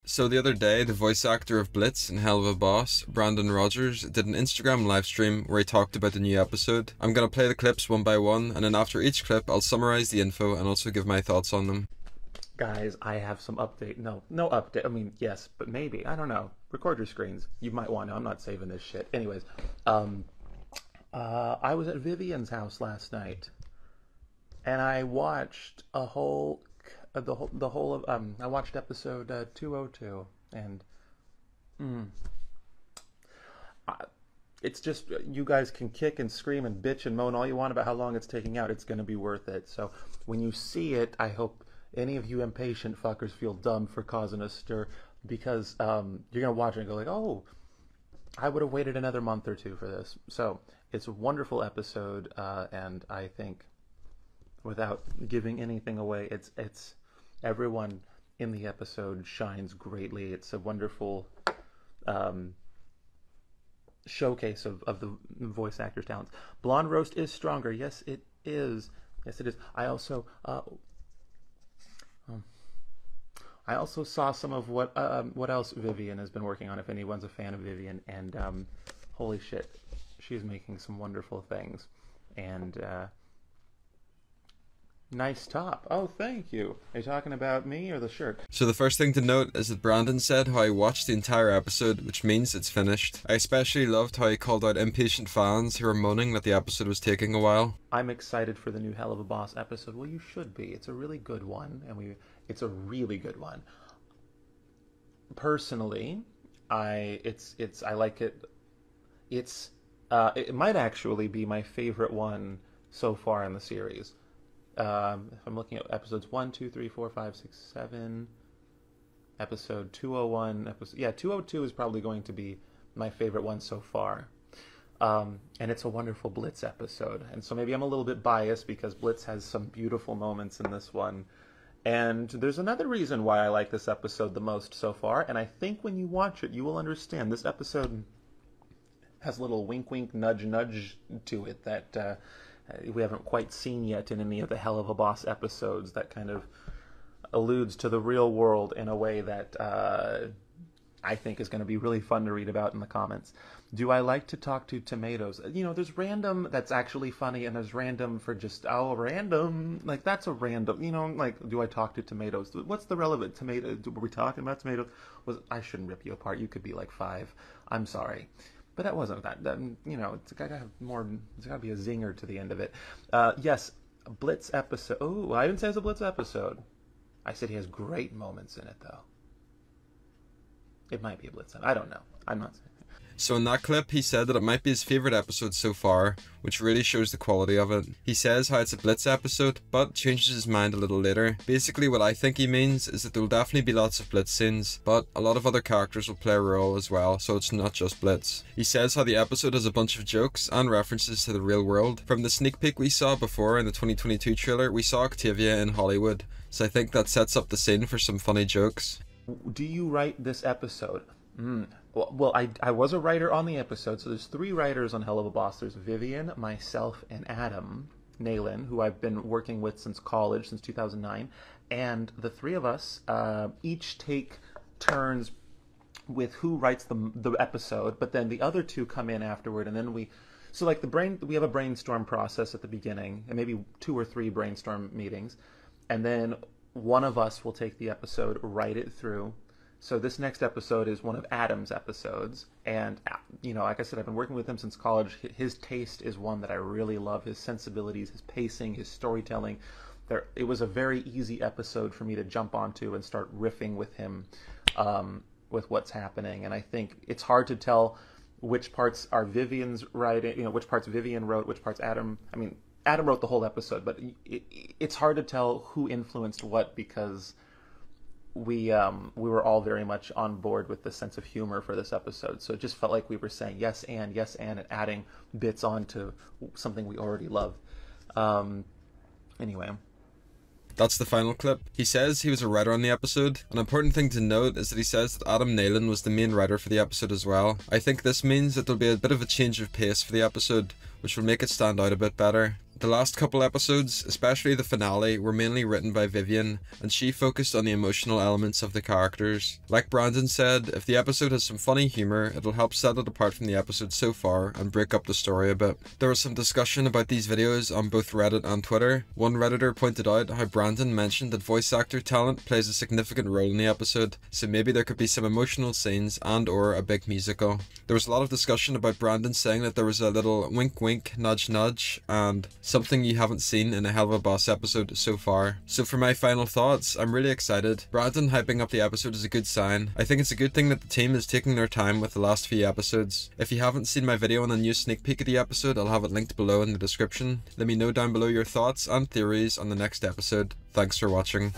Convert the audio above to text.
So the other day, the voice actor of Blitz and Hell of a Boss, Brandon Rogers, did an Instagram livestream where he talked about the new episode. I'm gonna play the clips one by one, and then after each clip, I'll summarize the info and also give my thoughts on them. Guys, I have some update. No update. I mean, yes, but maybe. I don't know. Record your screens. You might want to. I'm not saving this shit. Anyways, I was at Vivian's house last night, and I watched the whole of I watched episode 202, and mm, I, it's just you guys can kick and scream and bitch and moan all you want about how long it's taking out. It's going to be worth it. So when you see it, I hope any of you impatient fuckers feel dumb for causing a stir, because you're gonna watch it and go like, oh, I would have waited another month or two for this. So it's a wonderful episode, and I think, without giving anything away, it's everyone in the episode shines greatly. It's a wonderful um, showcase of the voice actor's talents. Blonde Roast is stronger. Yes, it is. Yes, it is. I also saw some of what else Vivian has been working on, if anyone's a fan of Vivian, and holy shit, she's making some wonderful things. And nice top. Oh, thank you. Are you talking about me or the shirt? So the first thing to note is that Brandon said how he watched the entire episode, which means it's finished. I especially loved how he called out impatient fans who were moaning that the episode was taking a while. I'm excited for the new Hell of a Boss episode. Well, you should be. It's a really good one, and it's a really good one. Personally, I like it. It might actually be my favorite one so far in the series. If I'm looking at episodes 1, 2, 3, 4, 5, 6, 7, episode 201, 202 is probably going to be my favorite one so far. And it's a wonderful Blitz episode. And so maybe I'm a little bit biased because Blitz has some beautiful moments in this one. And there's another reason why I like this episode the most so far. And I think when you watch it, you will understand. This episode has a little wink, wink, nudge, nudge to it that we haven't quite seen yet in any of the Hell of a Boss episodes, that kind of alludes to the real world in a way that I think is going to be really fun to read about in the comments. Do I like to talk to tomatoes? You know, there's random that's actually funny, and there's random for just, oh, random. Like, that's a random, you know, like, do I talk to tomatoes? What's the relevant tomato? Were we talking about tomatoes? I shouldn't rip you apart. You could be like 5. I'm sorry. But that wasn't that. You know, it's got to have more. There's got to be a zinger to the end of it. Yes, a Blitz episode. Oh, I didn't say it's a Blitz episode. I said he has great moments in it, though. It might be a Blitz. I don't know. I'm not saying. So in that clip, he said that it might be his favourite episode so far, which really shows the quality of it. He says how it's a Blitz episode, but changes his mind a little later. Basically what I think he means is that there will definitely be lots of Blitz scenes, but a lot of other characters will play a role as well, so it's not just Blitz. He says how the episode has a bunch of jokes and references to the real world. From the sneak peek we saw before in the 2022 trailer, we saw Octavia in Hollywood, so I think that sets up the scene for some funny jokes. Do you write this episode? Well, I was a writer on the episode, so there's 3 writers on Hell of a Boss. There's Vivian, myself, and Adam Nalen, who I've been working with since college, since 2009. And the 3 of us each take turns with who writes the episode, but then the other 2 come in afterward, and then we have a brainstorm process at the beginning, and maybe 2 or 3 brainstorm meetings, and then one of us will take the episode, write it through. So this next episode is one of Adam's episodes, and you know, like I said, I've been working with him since college. His taste is one that I really love. His sensibilities, his pacing, his storytelling. It was a very easy episode for me to jump onto and start riffing with him, with what's happening. And I think it's hard to tell which parts are Vivian's writing, you know, which parts Vivian wrote, which parts Adam. I mean, Adam wrote the whole episode, but it's hard to tell who influenced what, because we were all very much on board with the sense of humor for this episode. So it just felt like we were saying yes and adding bits onto something we already love. Anyway. That's the final clip. He says he was a writer on the episode. An important thing to note is that he says that Adam Nalen was the main writer for the episode as well. I think this means that there'll be a bit of a change of pace for the episode, which will make it stand out a bit better. The last couple episodes, especially the finale, were mainly written by Vivian, and she focused on the emotional elements of the characters. Like Brandon said, if the episode has some funny humour, it'll help set it apart from the episode so far and break up the story a bit. There was some discussion about these videos on both Reddit and Twitter. One Redditor pointed out how Brandon mentioned that voice actor talent plays a significant role in the episode, so maybe there could be some emotional scenes and or a big musical. There was a lot of discussion about Brandon saying that there was a little wink wink, nudge nudge, and something you haven't seen in a Helluva Boss episode so far. So for my final thoughts, I'm really excited. Brandon hyping up the episode is a good sign. I think it's a good thing that the team is taking their time with the last few episodes. If you haven't seen my video on a new sneak peek of the episode, I'll have it linked below in the description. Let me know down below your thoughts and theories on the next episode. Thanks for watching.